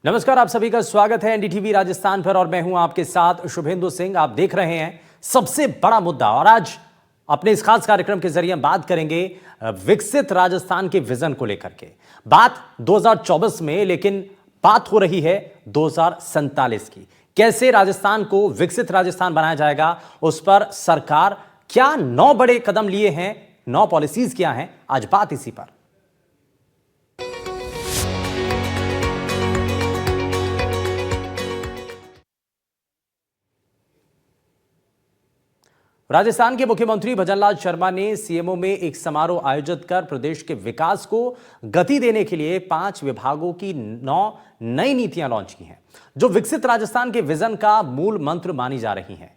नमस्कार, आप सभी का स्वागत है एनडीटीवी राजस्थान पर और मैं हूं आपके साथ शुभेंदु सिंह। आप देख रहे हैं सबसे बड़ा मुद्दा और आज अपने इस खास कार्यक्रम के जरिए हम बात करेंगे विकसित राजस्थान के विजन को लेकर के। बात 2024 में, लेकिन बात हो रही है 2047 की। कैसे राजस्थान को विकसित राजस्थान बनाया जाएगा, उस पर सरकार क्या 9 बड़े कदम लिए हैं, 9 पॉलिसीज क्या हैं, आज बात इसी पर। राजस्थान के मुख्यमंत्री भजनलाल शर्मा ने सीएमओ में एक समारोह आयोजित कर प्रदेश के विकास को गति देने के लिए 5 विभागों की 9 नई नीतियां लॉन्च की हैं, जो विकसित राजस्थान के विजन का मूल मंत्र मानी जा रही हैं।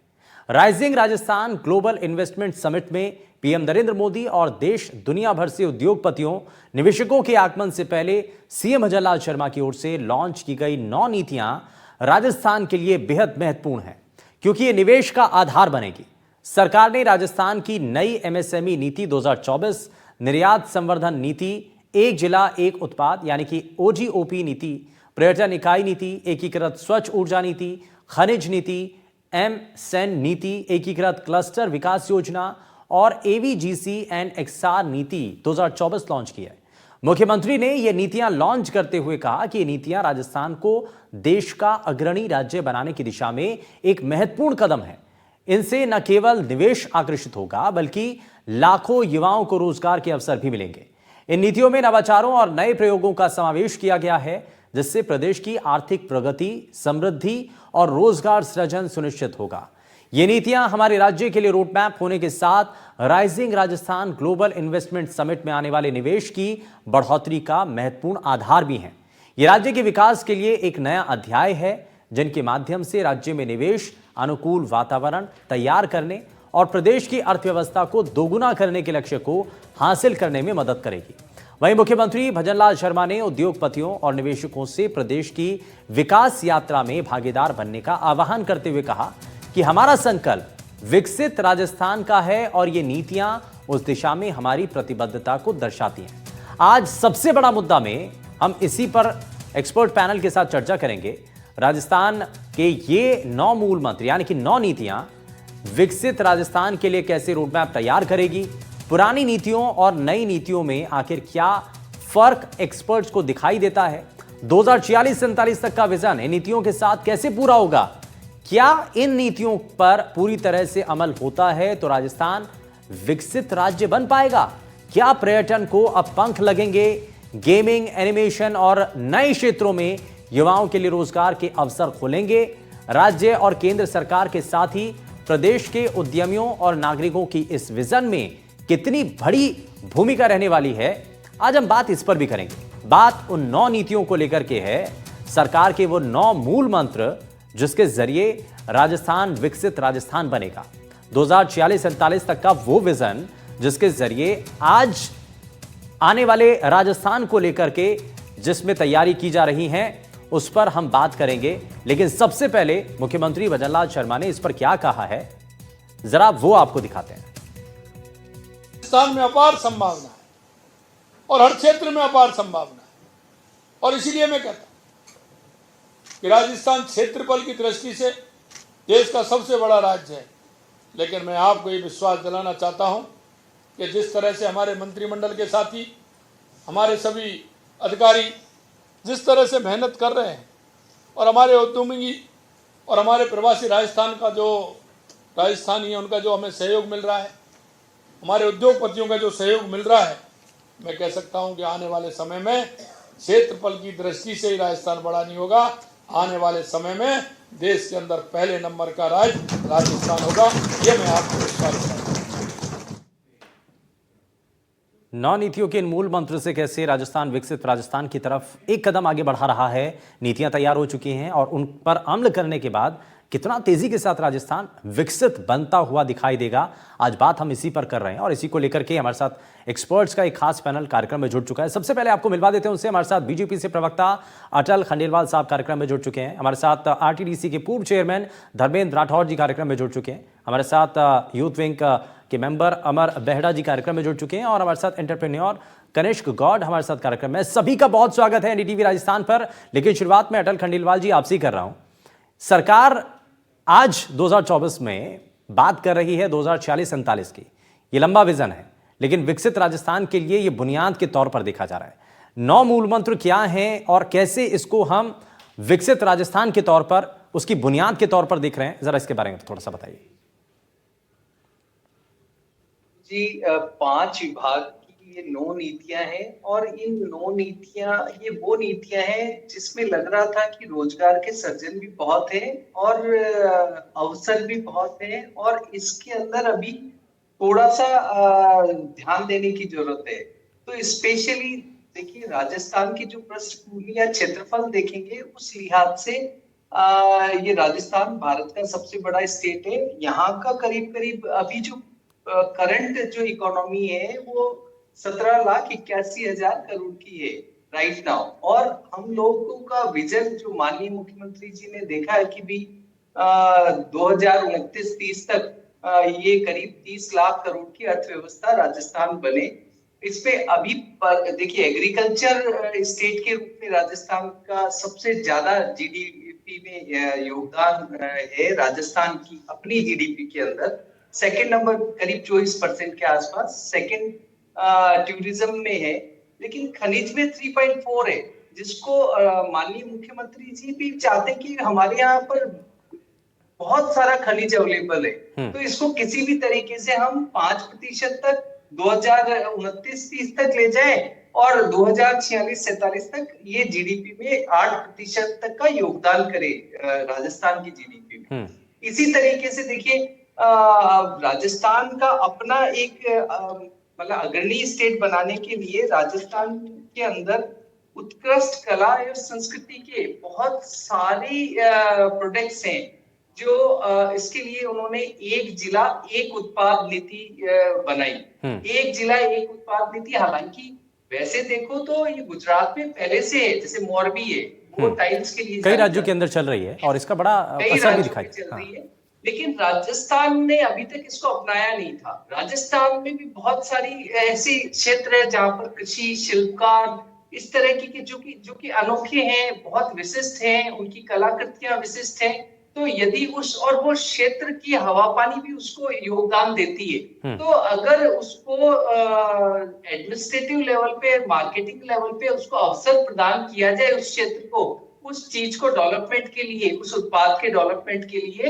Rising Rajasthan global investment summit में पीएम नरेंद्र मोदी और देश दुनिया भर से उद्योगपतियों, निवेशकों के आगमन से पहले सीएम भजनलाल शर्मा की ओर से लॉन्च की गई 9 नीतियां राजस्थान के लिए बेहद महत्वपूर्ण हैं, क्योंकि ये निवेश का आधार बनेगी। सरकार ने राजस्थान की नई एमएसएमई नीति 2024, निर्यात संवर्धन नीति, एक जिला एक उत्पाद यानी कि ओजीओपी नीति, पर्यटन इकाई नीति, एकीकृत स्वच्छ ऊर्जा नीति, खनिज नीति, एमसेन नीति, एकीकृत क्लस्टर विकास योजना और एवीजीसी एंड एक्सआर नीति 2024 लॉन्च की है। मुख्यमंत्री ने यह नीतियां लॉन्च करते हुए कहा कि ये नीतियां राजस्थान को देश का अग्रणी राज्य बनाने की दिशा में एक महत्वपूर्ण कदम है। इनसे न केवल निवेश आकर्षित होगा, बल्कि लाखों युवाओं को रोजगार के अवसर भी मिलेंगे। इन नीतियों में नवाचारों और नए प्रयोगों का समावेश किया गया है, जिससे प्रदेश की आर्थिक प्रगति, समृद्धि और रोजगार सृजन सुनिश्चित होगा। ये नीतियां हमारे राज्य के लिए रोडमैप होने के साथ rising Rajasthan global investment summit में आने वाले निवेश की बढ़ोतरी का महत्वपूर्ण आधार भी हैं। ये राज्य के विकास के लिए एक नया अध्याय है, जिनके माध्यम से राज्य में निवेश, अनुकूल वातावरण तैयार करने और प्रदेश की अर्थव्यवस्था को दोगुना करने के लक्ष्य को हासिल करने में मदद करेगी। वहीं मुख्यमंत्री भजनलाल शर्मा ने उद्योगपतियों और निवेशकों से प्रदेश की विकास यात्रा में भागीदार बनने का आह्वान करते हुए कहा कि हमारा संकल्प विकसित राजस्थान का है और ये नीतियां उस दिशा में हमारी प्रतिबद्धता को दर्शाती हैं। आज सबसे बड़ा मुद्दा में हम इसी पर एक्सपर्ट पैनल के साथ चर्चा करेंगे। राजस्थान के ये 9 मूल मंत्र यानी कि 9 नीतियां विकसित राजस्थान के लिए कैसे रोडमैप तैयार करेगी, पुरानी नीतियों और नई नीतियों में आखिर क्या फर्क एक्सपर्ट्स को दिखाई देता है, 2046-47 तक का विजन इन नीतियों के साथ कैसे पूरा होगा, क्या इन नीतियों पर पूरी तरह से अमल होता है तो राजस्थान विकसित राज्य बन पाएगा, क्या पर्यटन को अब पंख लगेंगे, गेमिंग, एनिमेशन और नए क्षेत्रों में युवाओं के लिए रोजगार के अवसर खुलेंगे। राज्य और केंद्र सरकार के साथ ही प्रदेश के उद्यमियों और नागरिकों की इस विजन में कितनी बड़ी भूमिका रहने वाली है, आज हम बात इस पर भी करेंगे। बात उन 9 नीतियों को लेकर के है, सरकार के वो 9 मूल मंत्र जिसके जरिए राजस्थान विकसित राजस्थान बनेगा, 2046-47 तक का वो विजन जिसके जरिए आज आने वाले राजस्थान को लेकर के जिसमें तैयारी की जा रही है, उस पर हम बात करेंगे। लेकिन सबसे पहले मुख्यमंत्री भजनलाल शर्मा ने इस पर क्या कहा है, जरा वो आपको दिखाते हैं। राजस्थान में अपार संभावना है और हर क्षेत्र में अपार संभावना है, और इसीलिए मैं कहता हूं कि राजस्थान क्षेत्रफल की दृष्टि से देश का सबसे बड़ा राज्य है। लेकिन मैं आपको ये विश्वास दिलाना चाहता हूं कि जिस तरह से हमारे मंत्रिमंडल के साथी, हमारे सभी अधिकारी जिस तरह से मेहनत कर रहे हैं और हमारे उद्यमी और हमारे प्रवासी राजस्थान का जो राजस्थानी है उनका जो हमें सहयोग मिल रहा है, हमारे उद्योगपतियों का जो सहयोग मिल रहा है, मैं कह सकता हूं कि आने वाले समय में क्षेत्रफल की दृष्टि से ही राजस्थान बड़ा नहीं होगा, आने वाले समय में देश के अंदर पहले नंबर का राज्य राजस्थान होगा। यह मैं आपको विश्वास दिलाता हूं। 9 नीतियों के इन मूल मंत्र से कैसे राजस्थान विकसित राजस्थान की तरफ एक कदम आगे बढ़ा रहा है, नीतियां तैयार हो चुकी हैं और उन पर अमल करने के बाद कितना तेजी के साथ राजस्थान विकसित बनता हुआ दिखाई देगा, आज बात हम इसी पर कर रहे हैं। और इसी को लेकर के हमारे साथ एक्सपर्ट्स का एक खास पैनल कार्यक्रम में जुड़ चुका है। सबसे पहले आपको मिलवा देते हैं उनसे। हमारे साथ बीजेपी से प्रवक्ता अटल खंडेलवाल साहब कार्यक्रम में जुड़ चुके हैं। हमारे साथ आरटीडीसी के पूर्व चेयरमैन धर्मेंद्र राठौर जी कार्यक्रम में जुड़ चुके हैं। हमारे साथ यूथ विंग के मेंबर अमर बेहड़ा जी कार्यक्रम में जुड़ चुके हैं और हमारे साथ एंटरप्रेन्योर कनिष्क गौड हमारे साथ कार्यक्रम में। सभी का बहुत स्वागत है एनडीटीवी राजस्थान पर। लेकिन शुरुआत में अटल खंडेलवाल जी आपसे ही कर रहा हूं। सरकार आज 2024 में बात कर रही है 2046-47 की, ये लंबा विजन है, लेकिन विकसित राजस्थान के लिए ये बुनियाद के तौर पर देखा जा रहा है। 9 मूल मंत्र क्या हैं और कैसे इसको हम विकसित राजस्थान के तौर पर, उसकी बुनियाद के तौर पर देख रहे हैं, जरा इसके बारे में थोड़ा सा बताइए जी। 5 विभाग की ये 9 नीतियां हैं और इन 9 नीतियां ये वो नीतियां हैं जिसमें लग रहा था कि रोजगार के सृजन भी बहुत है और अवसर भी बहुत है और इसके अंदर अभी थोड़ा सा ध्यान देने की जरूरत है। तो स्पेशली देखिए, राजस्थान की जो पृष्ठभूमि या क्षेत्रफल देखेंगे उस लिहाज से ये राजस्थान भारत का सबसे बड़ा स्टेट है। यहाँ का करीब करीब अभी जो करंट जो इकोनॉमी है वो 17,81,000 करोड़ की है राइट नाउ। और हम लोगों का विजन जो माननीय मुख्यमंत्री जी ने देखा है कि भी 2029-30 तक ये करीब 30 लाख करोड़ की अर्थव्यवस्था राजस्थान बने। इसपे अभी देखिए, एग्रीकल्चर स्टेट के रूप में राजस्थान का सबसे ज्यादा जीडीपी में योगदान है राजस्थान की अपनी जीडीपी के अंदर। सेकंड नंबर करीब 24% के आसपास सेकंड टूरिज्म में है, लेकिन खनिज में 3.4 है, जिसको माननीय मुख्यमंत्री जी भी चाहते हैं कि हमारे यहाँ पर बहुत सारा खनिज अवेलेबल है, तो इसको किसी भी तरीके से हम 5% तक 2029-30 तक ले जाए और 2046-47 तक ये जीडीपी में 8% तक का योगदान करे राजस्थान की जीडीपी में। इसी तरीके से देखिए, राजस्थान का अपना एक मतलब अग्रणी स्टेट बनाने के लिए राजस्थान के अंदर उत्कृष्ट कला और संस्कृति के बहुत सारी प्रोडक्ट्स हैं जो इसके लिए उन्होंने एक जिला एक उत्पाद नीति बनाई। एक जिला एक उत्पाद नीति, हालांकि वैसे देखो तो ये गुजरात में पहले से है, जैसे मोरबी है वो टाइल्स के लिए कई राज्यों के अंदर चल रही है और इसका बड़ा असर भी दिखाई चल रही है, लेकिन राजस्थान ने अभी तक इसको अपनाया नहीं था। राजस्थान में भी बहुत सारी ऐसी क्षेत्र है जहां पर कृषि, शिल्पकार, इस तरह की जो कि अनोखे हैं, बहुत विशिष्ट हैं, उनकी कलाकृतियां विशिष्ट हैं। तो यदि वो क्षेत्र की हवा पानी भी उसको योगदान देती है, तो अगर उसको एडमिनिस्ट्रेटिव लेवल पे, मार्केटिंग लेवल पे उसको अवसर प्रदान किया जाए उस क्षेत्र को, उस चीज को डेवलपमेंट के लिए, उस उत्पाद के डेवलपमेंट के लिए,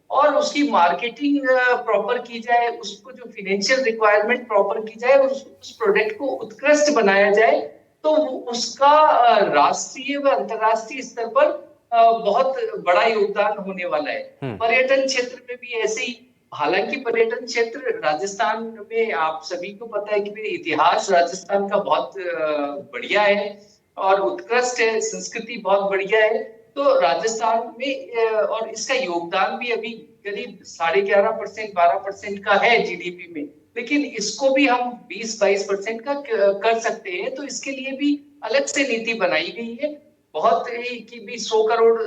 और उसकी मार्केटिंग प्रॉपर की जाए, उसको जो फाइनेंशियल रिक्वायरमेंट प्रॉपर की जाए और उस प्रोडक्ट को उत्कृष्ट बनाया जाए, तो उसका राष्ट्रीय व अंतरराष्ट्रीय स्तर पर बहुत बड़ा योगदान होने वाला है। पर्यटन क्षेत्र में भी ऐसे ही, हालांकि पर्यटन क्षेत्र राजस्थान में आप सभी को पता है कि इतिहास राजस्थान का बहुत बढ़िया है और उत्कृष्ट है, संस्कृति बहुत बढ़िया है। तो राजस्थान में और इसका योगदान भी अभी करीब 11.5%, 12% का है जीडीपी में, लेकिन इसको भी हम 20-22% का कर सकते हैं। तो इसके लिए भी अलग से नीति बनाई गई है, बहुत ही कि भी 100 करोड़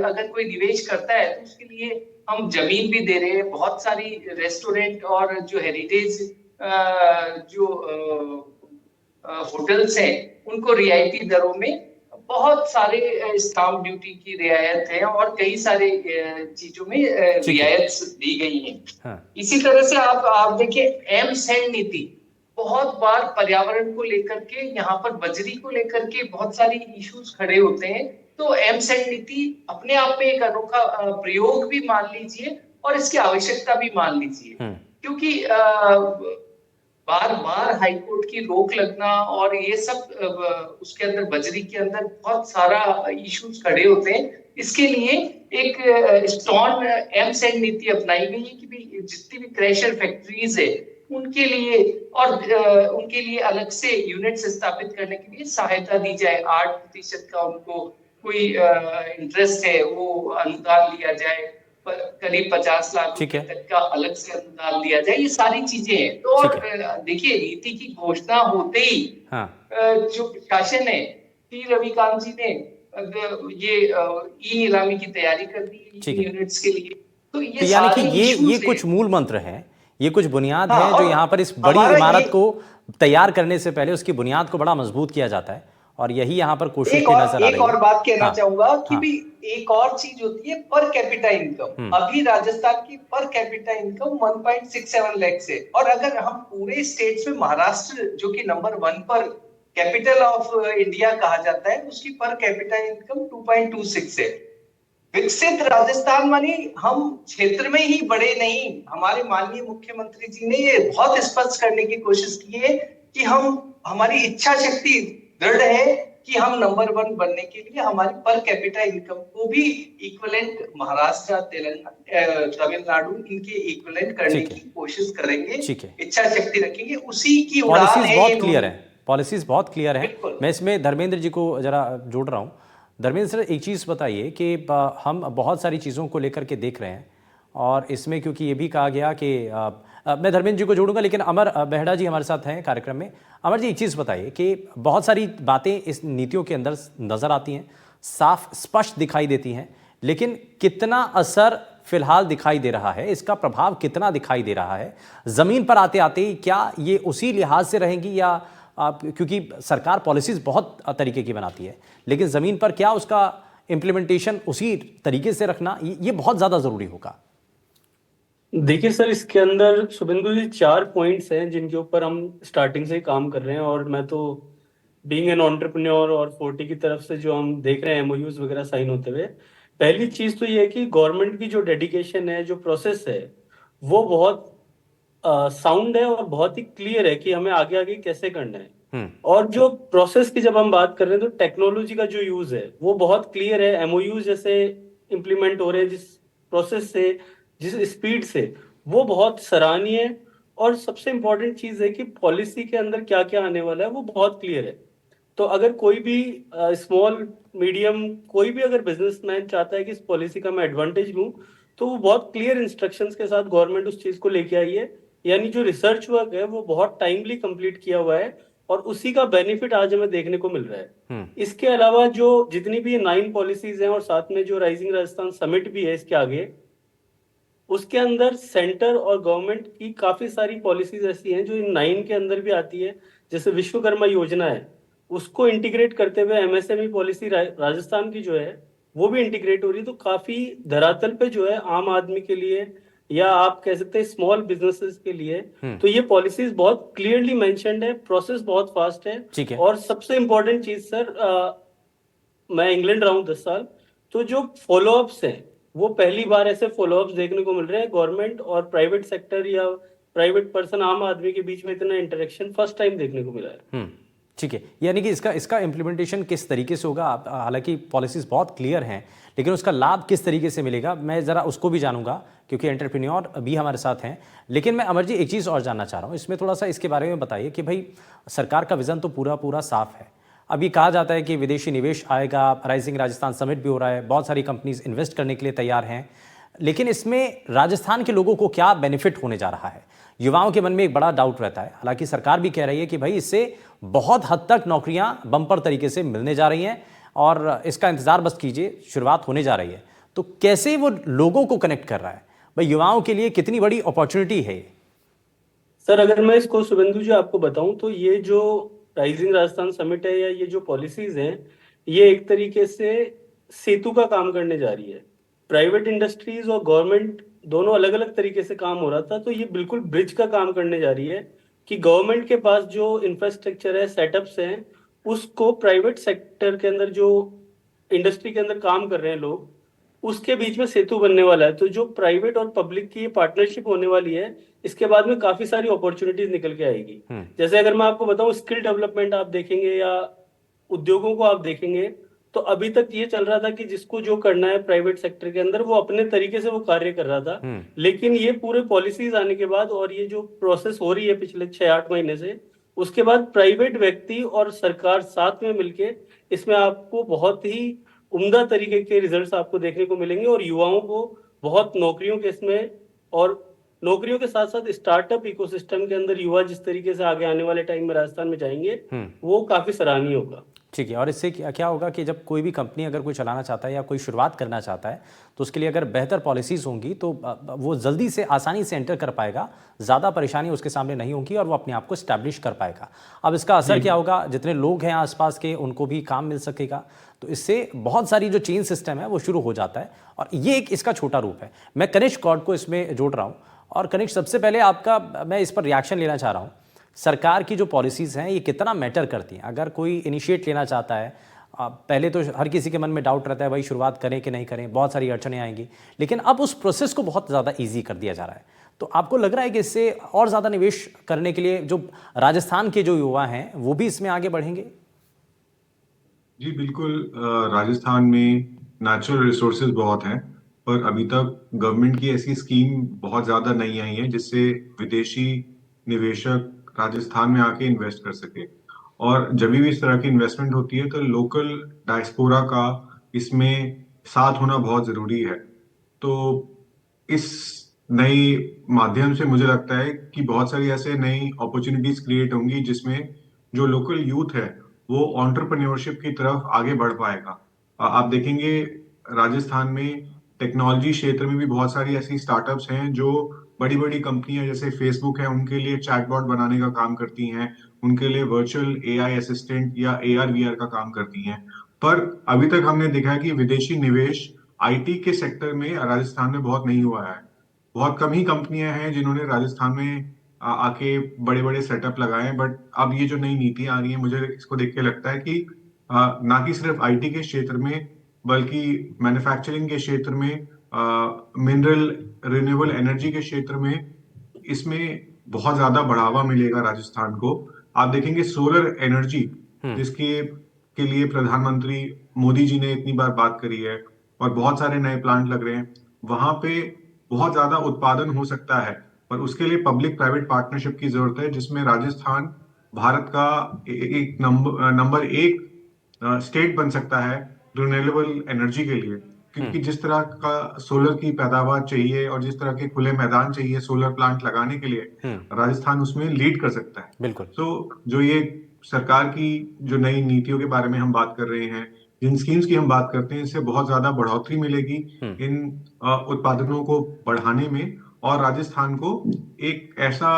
अगर कोई निवेश करता है तो उसके लिए हम जमीन भी दे रहे हैं। बहुत सारी रेस्टोरेंट और जो हेरिटेज जो होटल्स हैं उनको रियायती दरों में बहुत सारे स्टाम्प ड्यूटी की रियायत है और कई सारे चीजों में रियायत दी गई है। हाँ। इसी तरह से आप देखिए, एम-सैंड नीति, बहुत बार पर्यावरण को लेकर के, यहाँ पर बजरी को लेकर के बहुत सारी इश्यूज खड़े होते हैं, तो एम-सैंड नीति अपने आप में एक अनोखा प्रयोग भी मान लीजिए और इसकी आवश्यकता भी मान लीजिए, क्योंकि बार बार हाईकोर्ट की रोक लगना और ये सब उसके अंदर बजरी के अंदर बहुत सारा इश्यूज खड़े होते हैं। इसके लिए एक स्ट्रॉन्ग एम-सैंड नीति अपनाई गई है कि भी जितनी भी क्रशर फैक्ट्रीज है उनके लिए और उनके लिए अलग से यूनिट्स स्थापित करने के लिए सहायता दी जाए। 8% का उनको कोई इंटरेस्ट है वो अनुदान लिया जाए, करीब 50 लाख तक का अलग से अनुदान दिया जाए। ये सारी चीजें हैं। तो और देखिए, नीति की घोषणा होते ही जो प्रशासन है, टी रविकांत जी ने ये ई नीलामी की तैयारी कर दी यूनिट्स के लिए। तो यानी कि ये कुछ मूल मंत्र हैं, ये कुछ बुनियाद हाँ, है जो और यहाँ पर इस बड़ी हमारा इमारत ये को तैयार करने से पहले उसकी बुनियाद को बड़ा मजबूत किया जाता है, और यही यहाँ पर कोशिश एक भी और नजर आ एक रही और है। बात कहना हाँ। चाहूंगा कि हाँ। भी एक और चीज होती है पर कैपिटा इनकम। हम्म। अभी राजस्थान की पर कैपिटा इनकम 1.67 लाख से, और अगर हम पूरे स्टेट्स में महाराष्ट्र जो कि नंबर 1 पर कैपिटल ऑफ इंडिया कहा जाता है, उसकी पर कैपिटा इनकम 2.26 है। विकसित राजस्थान मानी हम क्षेत्र में ही बड़े नहीं। हमारे माननीय मुख्यमंत्री जी ने ये बहुत स्पष्ट करने की कोशिश की है कि हमारी इच्छा शक्ति दृढ़ है कि हम नंबर 1 बनने के लिए हमारी पर कैपिटा इनकम को भी इक्विवेलेंट महाराष्ट्र, तेलंगाना, तमिलनाडु इनके इक्विवेलेंट करने ठीक है। की कोशिश करेंगे, ठीक है। इच्छा शक्ति रखेंगे। उसी की उड़ान पॉलिसीज है बहुत ये क्लियर नोट। है, पॉलिसीज बहुत क्लियर है। बिल्कुल। मैं इसमें धर्मेंद्र जी को जरा जोड़ रहा हूँ। धर्मेंद्र सर, एक चीज़ बताइए कि हम बहुत सारी चीज़ों को लेकर के देख रहे हैं, और इसमें क्योंकि ये भी कहा गया कि मैं धर्मेंद्र जी को जोड़ूंगा, लेकिन अमर बेहड़ा जी हमारे साथ हैं कार्यक्रम में। अमर जी, एक चीज़ बताइए कि बहुत सारी बातें इस नीतियों के अंदर नज़र आती हैं, साफ स्पष्ट दिखाई देती हैं, लेकिन कितना असर फिलहाल दिखाई दे रहा है, इसका प्रभाव कितना दिखाई दे रहा है जमीन पर आते आते, क्या ये उसी लिहाज से रहेंगी, या क्योंकि सरकार पॉलिसीज बहुत तरीके की बनाती है, लेकिन जमीन पर क्या उसका इंप्लीमेंटेशन उसी तरीके से रखना ये बहुत ज्यादा जरूरी होगा? देखिए सर, इसके अंदर शुभेंदु जी 4 पॉइंट्स हैं जिनके ऊपर हम स्टार्टिंग से ही काम कर रहे हैं, और मैं तो बीइंग एन एंटरप्रेन्योर और 40 की तरफ से जो हम देख रहे हैं एमओयूज वगैरह साइन होते हुए, पहली चीज तो ये है कि गवर्नमेंट की जो डेडिकेशन है, जो प्रोसेस है, वो बहुत साउंड है और बहुत ही क्लियर है कि हमें आगे आगे कैसे करना है। और जो प्रोसेस की जब हम बात कर रहे हैं तो टेक्नोलॉजी का जो यूज है वो बहुत क्लियर है। एमओयू जैसे इंप्लीमेंट हो रहे हैं जिस प्रोसेस से, जिस स्पीड से, वो बहुत सराहनीय है। और सबसे इंपॉर्टेंट चीज है कि पॉलिसी के अंदर क्या क्या आने वाला है वो बहुत क्लियर है। तो अगर कोई भी स्मॉल मीडियम कोई भी अगर बिजनेसमैन चाहता है कि इस पॉलिसी का मैं एडवांटेज लूं, तो वो बहुत क्लियर इंस्ट्रक्शंस के साथ गवर्नमेंट उस चीज को लेके आई है। यानी जो रिसर्च वर्क है वो बहुत टाइमली कंप्लीट किया हुआ है, और उसी का बेनिफिट आज हमें देखने को मिल रहा है। इसके अलावा जो जितनी भी 9 पॉलिसीज हैं, और साथ में जो राइजिंग राजस्थान समिट भी है इसके आगे, उसके अंदर सेंटर और गवर्नमेंट की काफी सारी पॉलिसीज ऐसी हैं जो इन 9 के अंदर भी आती है। जैसे विश्वकर्मा योजना है, उसको इंटीग्रेट करते हुए एमएसएमई पॉलिसी राजस्थान की जो है वो भी इंटीग्रेट हो रही है। तो काफी धरातल पे जो है आम आदमी के लिए, या आप कह सकते हैं स्मॉल बिजनेसेस के लिए, तो ये पॉलिसीज बहुत क्लियरली मेंशन्ड है, प्रोसेस बहुत फास्ट है। ठीक है। और सबसे इंपॉर्टेंट चीज सर, मैं इंग्लैंड रहा हूं 10 साल, तो जो फॉलोअप्स हैं वो पहली बार ऐसे फॉलोअप्स देखने को मिल रहे हैं। गवर्नमेंट और प्राइवेट सेक्टर या प्राइवेट पर्सन, आम आदमी के बीच में इतना इंटरेक्शन फर्स्ट टाइम देखने को मिला है। ठीक है, यानी कि इसका इम्प्लीमेंटेशन किस तरीके से होगा? हालांकि पॉलिसीज बहुत क्लियर हैं, लेकिन उसका लाभ किस तरीके से मिलेगा, मैं ज़रा उसको भी जानूंगा, क्योंकि एंटरप्रेन्योर भी हमारे साथ हैं। लेकिन मैं अमर जी एक चीज़ और जानना चाह रहा हूँ, इसमें थोड़ा सा इसके बारे में बताइए कि भाई सरकार का विज़न तो पूरा पूरा साफ है। अभी कहा जाता है कि विदेशी निवेश आएगा, राइजिंग राजस्थान समिट भी हो रहा है, बहुत सारी कंपनीज इन्वेस्ट करने के लिए तैयार हैं, लेकिन इसमें राजस्थान के लोगों को क्या बेनिफिट होने जा रहा है? युवाओं के मन में एक बड़ा डाउट रहता है। हालांकि सरकार भी कह रही है कि भाई इससे बहुत हद तक नौकरियां बम्पर तरीके से मिलने जा रही हैं, और इसका इंतजार बस कीजिए, शुरुआत होने जा रही है। तो कैसे वो लोगों को कनेक्ट कर रहा है? भाई युवाओं के लिए कितनी बड़ी अपॉर्चुनिटी है सर, अगर मैं इसको शुभेंदु जी आपको बताऊं तो ये जो राइजिंग राजस्थान समिट है या ये जो पॉलिसीज हैं, ये एक तरीके से सेतु का काम करने जा रही है। प्राइवेट इंडस्ट्रीज और गवर्नमेंट दोनों अलग अलग तरीके से काम हो रहा था, तो ये बिल्कुल ब्रिज का काम करने जा रही है कि गवर्नमेंट के पास जो इंफ्रास्ट्रक्चर है, सेटअप्स हैं, उसको प्राइवेट सेक्टर के अंदर जो इंडस्ट्री के अंदर काम कर रहे हैं लोग, उसके बीच में सेतु बनने वाला है। तो जो प्राइवेट और पब्लिक की पार्टनरशिप होने वाली है, इसके बाद में काफी सारी अपॉर्चुनिटीज निकल के आएगी। जैसे अगर मैं आपको बताऊं, स्किल डेवलपमेंट आप देखेंगे या उद्योगों को आप देखेंगे, तो अभी तक ये चल रहा था कि जिसको जो करना है प्राइवेट सेक्टर के अंदर वो अपने तरीके से वो कार्य कर रहा था। लेकिन ये पूरे पॉलिसीज आने के बाद और ये जो प्रोसेस हो रही है पिछले 6-8 महीने से, उसके बाद प्राइवेट व्यक्ति और सरकार साथ में मिलके इसमें आपको बहुत ही उम्दा तरीके के रिजल्ट्स आपको देखने को मिलेंगे, और युवाओं को बहुत नौकरियों के इसमें, और नौकरियों के साथ साथ स्टार्टअप इकोसिस्टम के अंदर युवा जिस तरीके से आगे आने वाले टाइम में राजस्थान में जाएंगे, वो काफी सराहनीय होगा। ठीक है। और इससे क्या क्या होगा कि जब कोई भी कंपनी अगर कोई चलाना चाहता है या कोई शुरुआत करना चाहता है तो उसके लिए अगर बेहतर पॉलिसीज़ होंगी तो वो जल्दी से आसानी से एंटर कर पाएगा, ज़्यादा परेशानी उसके सामने नहीं होगी और वो अपने आप को इस्टेब्लिश कर पाएगा। अब इसका असर क्या होगा, जितने लोग हैं आसपास के उनको भी काम मिल सकेगा, तो इससे बहुत सारी जो चेन सिस्टम है वो शुरू हो जाता है और ये एक इसका छोटा रूप है। मैं कनिष्क कौर को इसमें जोड़ रहा हूँ और कनिष्क, सबसे पहले आपका मैं इस पर रिएक्शन लेना चाह रहा हूँ। सरकार की जो पॉलिसीज़ हैं ये कितना मैटर करती हैं? अगर कोई इनिशिएट लेना चाहता है, पहले तो हर किसी के मन में डाउट रहता है भाई शुरुआत करें कि नहीं करें, बहुत सारी अड़चनें आएंगी, लेकिन अब उस प्रोसेस को बहुत ज़्यादा ईजी कर दिया जा रहा है। तो आपको लग रहा है कि इससे और ज़्यादा निवेश करने के लिए जो राजस्थान के जो युवा हैं वो भी इसमें आगे बढ़ेंगे? जी बिल्कुल। राजस्थान में नेचुरल रिसोर्सेज बहुत हैं, पर अभी तक गवर्नमेंट की ऐसी स्कीम बहुत ज़्यादा नहीं आई है जिससे विदेशी निवेशक राजस्थान में आके इन्वेस्ट कर सके। और जब भी इस तरह की इन्वेस्टमेंट होती है तो लोकल डायस्पोरा का इसमें साथ होना बहुत ज़रूरी है। तो इस नई माध्यम से मुझे लगता है कि बहुत सारी ऐसे नई अपॉर्चुनिटीज क्रिएट होंगी जिसमें जो लोकल यूथ है वो एंटरप्रेन्योरशिप की तरफ आगे बढ़ पाएगा। आप देखेंगे राजस्थान में टेक्नोलॉजी क्षेत्र में भी बहुत सारी ऐसी स्टार्टअप्स हैं जो बड़ी बड़ी कंपनियां जैसे फेसबुक है उनके लिए चैटबॉट बनाने का काम करती हैं, उनके लिए वर्चुअल एआई असिस्टेंट या एआर वीआर का काम करती हैं। पर अभी तक हमने देखा है कि विदेशी निवेश आईटी के सेक्टर में राजस्थान में बहुत नहीं हुआ है। बहुत कम ही कंपनियां हैं जिन्होंने राजस्थान में आके बड़े बड़े सेटअप लगाए हैं। बट अब ये जो नई नीतियां आ रही हैं, मुझे इसको देख के लगता है कि ना कि सिर्फ आईटी के क्षेत्र में बल्कि मैन्युफैक्चरिंग के क्षेत्र में, मिनरल रिन्यूएबल एनर्जी के क्षेत्र में इसमें बहुत ज्यादा बढ़ावा मिलेगा राजस्थान को। आप देखेंगे सोलर एनर्जी जिसके के लिए प्रधानमंत्री मोदी जी ने इतनी बार बात करी है और बहुत सारे नए प्लांट लग रहे हैं, वहां पे बहुत ज्यादा उत्पादन हो सकता है। पर उसके लिए पब्लिक प्राइवेट पार्टनरशिप की जरूरत है जिसमें राजस्थान भारत का एक नंबर एक स्टेट बन सकता है रिन्यूएबल एनर्जी के लिए। क्योंकि जिस तरह का सोलर की पैदावार चाहिए और जिस तरह के खुले मैदान चाहिए सोलर प्लांट लगाने के लिए, राजस्थान उसमें लीड कर सकता है। बिल्कुल। तो जो ये सरकार की जो नई नीतियों के बारे में हम बात कर रहे हैं, जिन स्कीम्स की हम बात करते हैं, इससे बहुत ज्यादा बढ़ोतरी मिलेगी इन उत्पादनों को बढ़ाने में और राजस्थान को एक ऐसा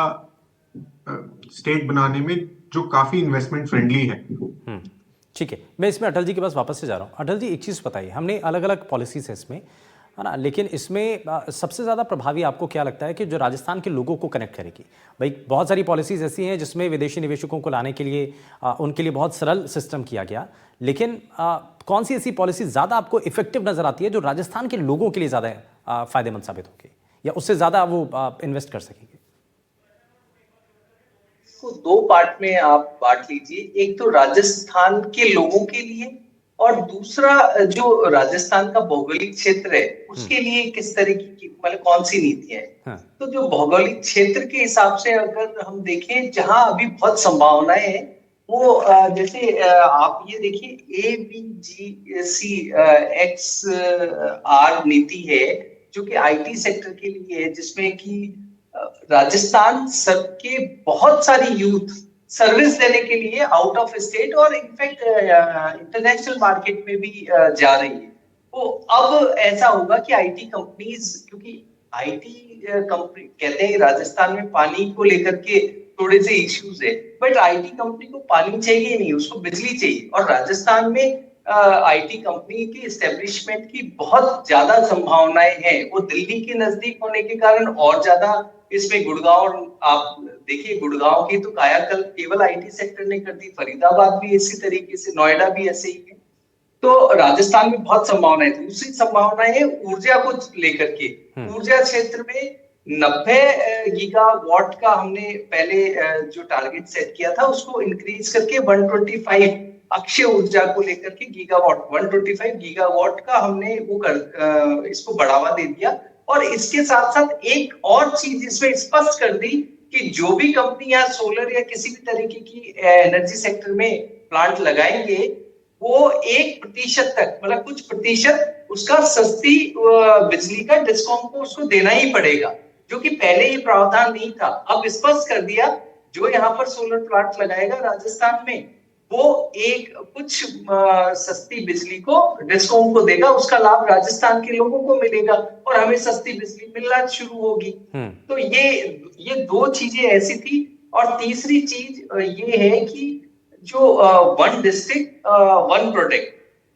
स्टेट बनाने में जो काफी इन्वेस्टमेंट फ्रेंडली है। ठीक है, मैं इसमें अटल जी के पास वापस से जा रहा हूँ। अटल जी, एक चीज़ बताइए, हमने अलग अलग पॉलिसीज है इसमें, है ना, लेकिन इसमें सबसे ज़्यादा प्रभावी आपको क्या लगता है कि जो राजस्थान के लोगों को कनेक्ट करेगी? भाई बहुत सारी पॉलिसीज ऐसी हैं जिसमें विदेशी निवेशकों को लाने के लिए उनके लिए बहुत सरल सिस्टम किया गया, लेकिन कौन सी ऐसी पॉलिसी ज़्यादा आपको इफेक्टिव नज़र आती है जो राजस्थान के लोगों के लिए ज़्यादा फायदेमंद साबित होगी या उससे ज़्यादा वो इन्वेस्ट कर सकेंगे? इसको दो पार्ट में आप बांट लीजिए, एक तो राजस्थान के लोगों के लिए और दूसरा जो राजस्थान का भौगोलिक क्षेत्र है उसके लिए किस तरीके की मतलब कौन सी नीतियां हैं। हाँ। तो जो भौगोलिक क्षेत्र के हिसाब से अगर हम देखें जहां अभी बहुत संभावनाएं हैं वो जैसे आप ये देखिए ABGCXR नीति है जो कि आईटी सेक्टर के लिए है, जिसमें कि राजस्थान सबके बहुत सारी यूथ सर्विस देने के लिए आउट ऑफ स्टेट और इनफैक्ट इंटरनेशनल मार्केट में भी जा रही है। तो अब ऐसा होगा कि आईटी कंपनीज, क्योंकि आईटी कंपनी कहते हैं राजस्थान में पानी को लेकर के थोड़े से इश्यूज है, बट आईटी कंपनी को पानी चाहिए नहीं, उसको बिजली चाहिए। और राजस्थान में आईटी कंपनी की एस्टेब्लिशमेंट की बहुत ज्यादा संभावनाएं हैं। वो दिल्ली के नजदीक होने के कारण और ज्यादा इसमें गुड़गांव, आप देखिए गुड़गांव की तो कायाकल्प केवल आईटी सेक्टर ने कर दी, फरीदाबाद भी इसी तरीके से, नोएडा भी ऐसे ही है। तो राजस्थान में बहुत संभावना है। दूसरी संभावना है ऊर्जा को लेकर के। ऊर्जा क्षेत्र में 90 गीगावाट का हमने पहले जो टारगेट सेट किया था उसको इंक्रीज करके 125 अक्षय ऊर्जा को लेकर के गीगावाट 125 गीगावाट का हमने वो इसको बढ़ावा दे दिया। और इसके साथ साथ एक और चीज इसमें स्पष्ट कर दी कि जो भी कंपनी या सोलर या किसी भी तरीके की एनर्जी सेक्टर में प्लांट लगाएंगे वो 1% तक मतलब कुछ प्रतिशत उसका सस्ती बिजली का डिस्कॉम को उसको देना ही पड़ेगा, जो कि पहले ये प्रावधान नहीं था। अब स्पष्ट कर दिया जो यहाँ पर सोलर प्लांट लगाएगा राजस्थान में वो एक कुछ सस्ती बिजली को डिस्कॉम को देगा, उसका लाभ राजस्थान के लोगों को मिलेगा और हमें सस्ती बिजली मिलना शुरू होगी। तो ये दो चीजें ऐसी थी। और तीसरी चीज ये है कि जो वन डिस्ट्रिक्ट वन प्रोडक्ट,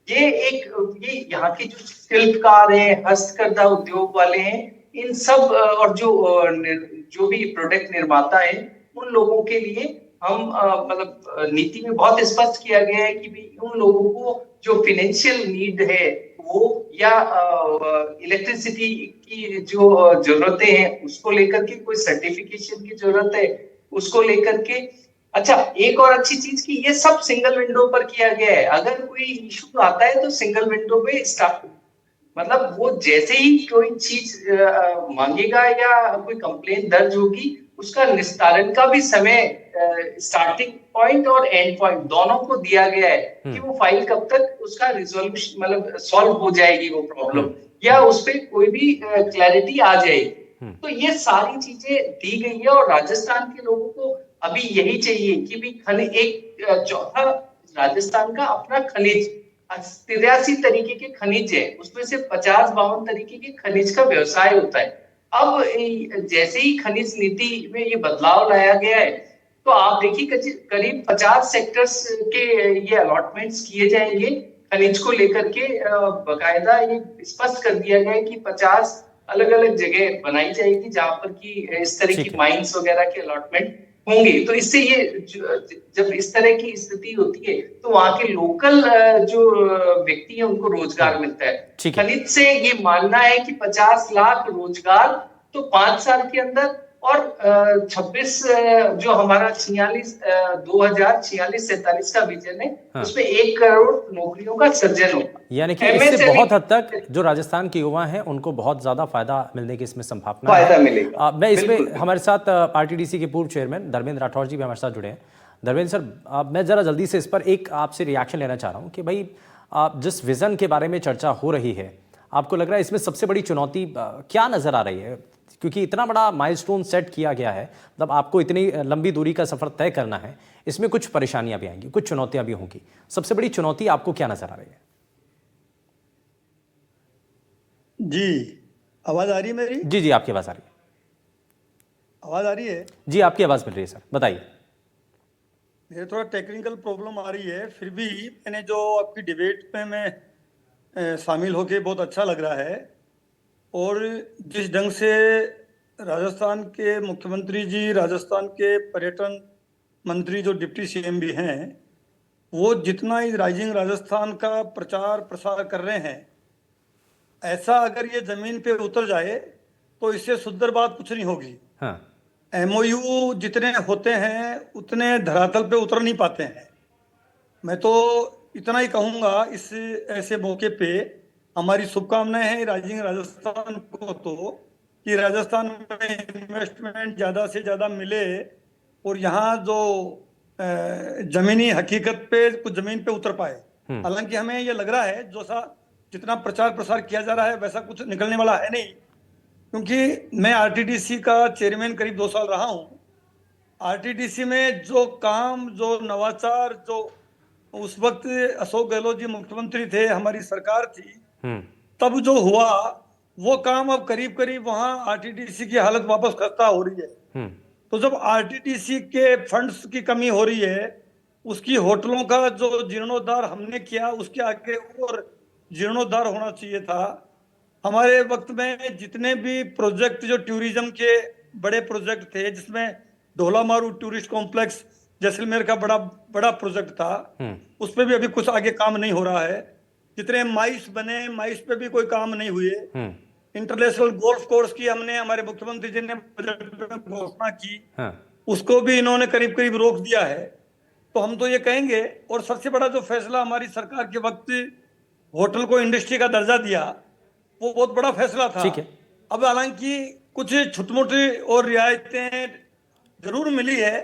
ये यहाँ के जो शिल्पकार हैं, हस्तकरघा उद्योग वाले हैं, इन सब और जो भी प्रोडक्ट निर्माता है, उन लोगों के लिए हम मतलब नीति में बहुत स्पष्ट किया गया है कि भी उन लोगों को जो फाइनेंशियल नीड है वो, या इलेक्ट्रिसिटी की जो जरूरतें हैं उसको लेकर के कोई सर्टिफिकेशन की जरूरत है, उसको लेकर के। अच्छा, एक और अच्छी चीज की ये सब सिंगल विंडो पर किया गया है। अगर कोई इशू आता है तो सिंगल विंडो पे स्टार्ट, मतलब वो जैसे ही कोई चीज मांगेगा या कोई कंप्लेन दर्ज होगी, उसका निस्तारण का भी समय स्टार्टिंग पॉइंट और एंड पॉइंट दोनों को दिया गया है कि वो फाइल कब तक उसका रिजोल्यूशन मतलब सॉल्व हो जाएगी वो प्रॉब्लम, या उस पर कोई भी क्लैरिटी आ जाएगी। तो ये सारी चीजें दी गई है और राजस्थान के लोगों को अभी यही चाहिए कि भी खनिज, एक चौथा राजस्थान का अपना खनिज 83 तरीके के खनिज है, उसमें से 50-52 तरीके के खनिज का व्यवसाय होता है। अब जैसे ही खनिज नीति में ये बदलाव लाया गया है, तो आप देखिए करीब 50 सेक्टर्स के ये अलॉटमेंट्स किए जाएंगे खनिज को लेकर के। बकायदा ये स्पष्ट कर दिया गया है कि 50 अलग अलग जगह बनाई जाएगी जहां पर की इस तरह की माइंस वगैरह के अलॉटमेंट होंगे। तो इससे ये जब इस तरह की स्थिति होती है तो वहां के लोकल जो व्यक्ति है उनको रोजगार मिलता है। खनिज से ये मानना है कि 50 लाख रोजगार तो 5 साल के अंदर, और 26 जो हमारा 2046-47 का विजन है, उसमें 1 करोड़ नौकरियों का सृजन होगा। यानी कि इससे बहुत हद तक जो राजस्थान के युवा हैं उनको बहुत ज्यादा फायदा मिलने की इसमें संभावना फायदा मिलेगा। मैं इसमें हमारे साथ आरटीडीसी के पूर्व चेयरमैन धर्मेंद्र राठौर जी भी हमारे साथ जुड़े हैं। धर्मेंद्र सर, मैं जरा जल्दी से इस पर एक आपसे रिएक्शन लेना चाह रहा हूँ कि भाई जिस विजन के बारे में चर्चा हो रही है, आपको लग रहा है इसमें सबसे बड़ी चुनौती क्या नजर आ रही है? क्योंकि इतना बड़ा माइलस्टोन सेट किया गया है, मतलब आपको इतनी लंबी दूरी का सफर तय करना है, इसमें कुछ परेशानियां भी आएंगी, कुछ चुनौतियां भी होंगी। सबसे बड़ी चुनौती आपको क्या नजर आ रही है? जी, आवाज आ रही है मेरी? जी, आपकी आवाज आ रही है। आवाज आ रही है? जी, आपकी आवाज मिल रही है सर, बताइए। मेरे थोड़ा टेक्निकल प्रॉब्लम आ रही है, फिर भी मैंने जो आपकी डिबेट में मैं शामिल होके बहुत अच्छा लग रहा है। और जिस ढंग से राजस्थान के मुख्यमंत्री जी, राजस्थान के पर्यटन मंत्री जो डिप्टी सीएम भी हैं, वो जितना इस राइजिंग राजस्थान का प्रचार प्रसार कर रहे हैं, ऐसा अगर ये जमीन पे उतर जाए तो इससे सुंदर बात कुछ नहीं होगी। हाँ। MOU जितने होते हैं उतने धरातल पे उतर नहीं पाते हैं। मैं तो इतना ही कहूँगा इस ऐसे मौके पे, हमारी शुभकामनाएं हैं राइजिंग राजस्थान को, तो कि राजस्थान में इन्वेस्टमेंट ज़्यादा से ज़्यादा मिले और यहाँ जो जमीनी हकीकत पे कुछ जमीन पे उतर पाए। हालांकि हमें ये लग रहा है जितना प्रचार प्रसार किया जा रहा है वैसा कुछ निकलने वाला है नहीं, क्योंकि मैं आरटीडीसी का चेयरमैन करीब 2 साल रहा हूँ। आरटीडीसी में जो काम, जो नवाचार, जो उस वक्त अशोक गहलोत जी मुख्यमंत्री थे, हमारी सरकार थी, तब जो हुआ वो काम अब करीब करीब वहाँ आरटीडीसी की हालत वापस खस्ता हो रही है। तो जब आरटीडीसी के फंड्स की कमी हो रही है, उसकी होटलों का जो जीर्णोद्धार हमने किया उसके आगे और जीर्णोद्धार होना चाहिए था। हमारे वक्त में जितने भी प्रोजेक्ट जो टूरिज्म के बड़े प्रोजेक्ट थे, जिसमें ढोलामारू टूरिस्ट कॉम्प्लेक्स जैसलमेर का बड़ा प्रोजेक्ट था, उस पर भी अभी कुछ आगे काम नहीं हो रहा है। जितने माइस बने, माइस पे भी कोई काम नहीं हुए। इंटरनेशनल गोल्फ कोर्स की हमने, हमारे मुख्यमंत्री जी ने बजट में घोषणा की, उसको भी इन्होंने करीब करीब रोक दिया है। तो हम तो ये कहेंगे, और सबसे बड़ा जो फैसला हमारी सरकार के वक्त होटल को इंडस्ट्री का दर्जा दिया, वो बहुत बड़ा फैसला था। अब हालांकि कुछ छोटी मोटी और रियायतें जरूर मिली है।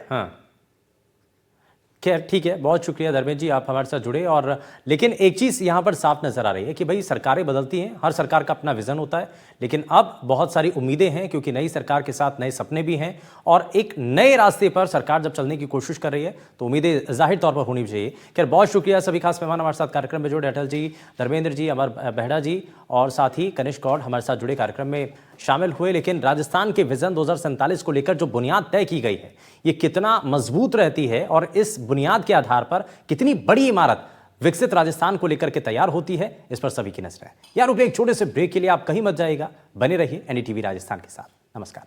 खैर ठीक है, बहुत शुक्रिया धर्मेंद्र जी, आप हमारे साथ जुड़े। और लेकिन एक चीज़ यहाँ पर साफ नजर आ रही है कि भाई सरकारें बदलती हैं, हर सरकार का अपना विजन होता है, लेकिन अब बहुत सारी उम्मीदें हैं क्योंकि नई सरकार के साथ नए सपने भी हैं और एक नए रास्ते पर सरकार जब चलने की कोशिश कर रही है तो उम्मीदें जाहिर तौर पर होनी चाहिए। खैर बहुत शुक्रिया सभी खास मेहमान हमारे साथ कार्यक्रम में जुड़े, अटल जी, धर्मेंद्र जी, अमर बेहड़ा जी और साथ ही कनिष्क गौड़ हमारे साथ जुड़े कार्यक्रम में शामिल हुए। लेकिन राजस्थान के विजन 2047 को लेकर जो बुनियाद तय की गई है ये कितना मजबूत रहती है और इस बुनियाद के आधार पर कितनी बड़ी इमारत विकसित राजस्थान को लेकर के तैयार होती है, इस पर सभी की नजर है। यार रुकिए एक छोटे से ब्रेक के लिए, आप कहीं मत जाइएगा, बने रहिए एनडीटीवी राजस्थान के साथ। नमस्कार।